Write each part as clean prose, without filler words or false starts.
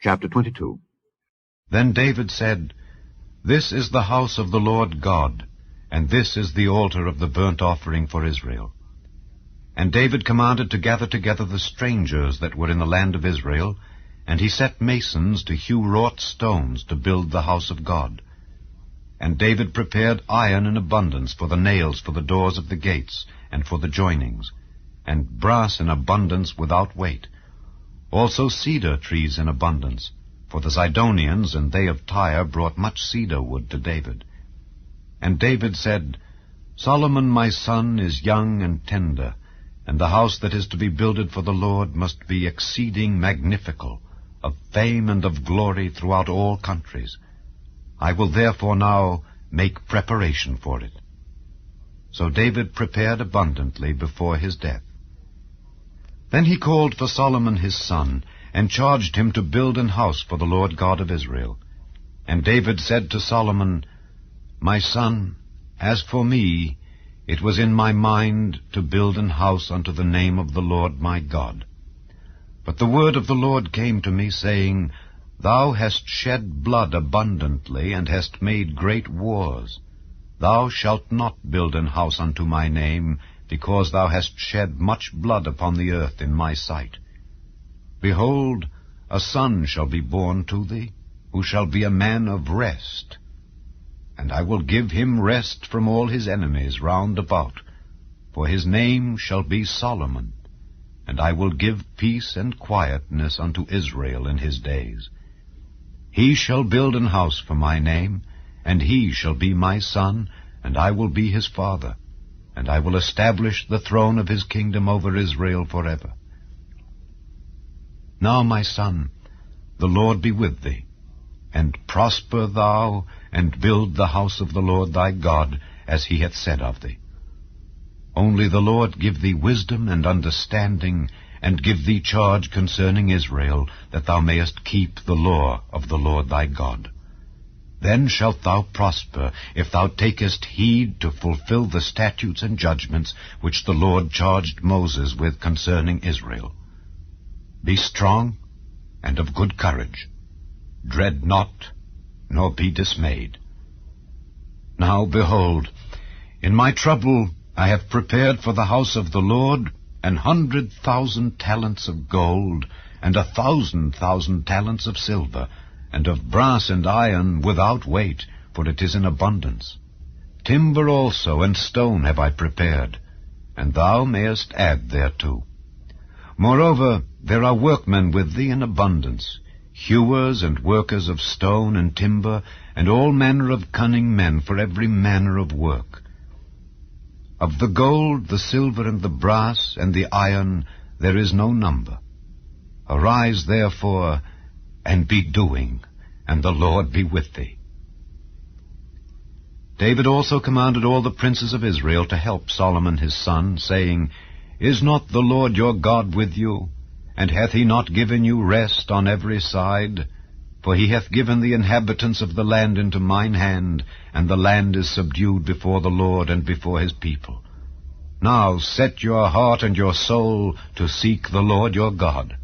Chapter 22. Then David said, This is the house of the Lord God, and this is the altar of the burnt offering for Israel. And David commanded to gather together the strangers that were in the land of Israel, and he set masons to hew wrought stones to build the house of God. And David prepared iron in abundance for the nails for the doors of the gates, and for the joinings, and brass in abundance without weight, also cedar trees in abundance, for the Zidonians and they of Tyre brought much cedar wood to David. And David said, Solomon my son is young and tender, and the house that is to be builded for the Lord must be exceeding magnifical, of fame and of glory throughout all countries. I will therefore now make preparation for it. So David prepared abundantly before his death. Then he called for Solomon his son, and charged him to build an house for the Lord God of Israel. And David said to Solomon, My son, as for me, it was in my mind to build an house unto the name of the Lord my God. But the word of the Lord came to me, saying, Thou hast shed blood abundantly, and hast made great wars. Thou shalt not build an house unto my name, because thou hast shed much blood upon the earth in my sight. Behold, a son shall be born to thee, who shall be a man of rest. And I will give him rest from all his enemies round about, for his name shall be Solomon. And I will give peace and quietness unto Israel in his days. He shall build an house for my name, and he shall be my son, and I will be his father. And I will establish the throne of his kingdom over Israel forever. Now, my son, the Lord be with thee, and prosper thou, and build the house of the Lord thy God, as he hath said of thee. Only the Lord give thee wisdom and understanding, and give thee charge concerning Israel, that thou mayest keep the law of the Lord thy God. Then shalt thou prosper, if thou takest heed to fulfill the statutes and judgments which the Lord charged Moses with concerning Israel. Be strong and of good courage. Dread not, nor be dismayed. Now, behold, in my trouble I have prepared for the house of the Lord 100,000 talents of gold, and 1,000,000 talents of silver, and of brass and iron without weight, for it is in abundance. Timber also and stone have I prepared, and thou mayest add thereto. Moreover, there are workmen with thee in abundance, hewers and workers of stone and timber, and all manner of cunning men for every manner of work. Of the gold, the silver, and the brass, and the iron, there is no number. Arise, therefore, and be doing, and the Lord be with thee. David also commanded all the princes of Israel to help Solomon his son, saying, Is not the Lord your God with you? And hath he not given you rest on every side? For he hath given the inhabitants of the land into mine hand, and the land is subdued before the Lord and before his people. Now set your heart and your soul to seek the Lord your God.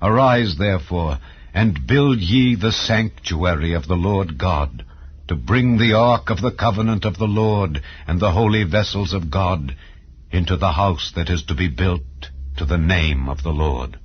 Arise, therefore, and build ye the sanctuary of the Lord God, to bring the ark of the covenant of the Lord and the holy vessels of God into the house that is to be built to the name of the Lord.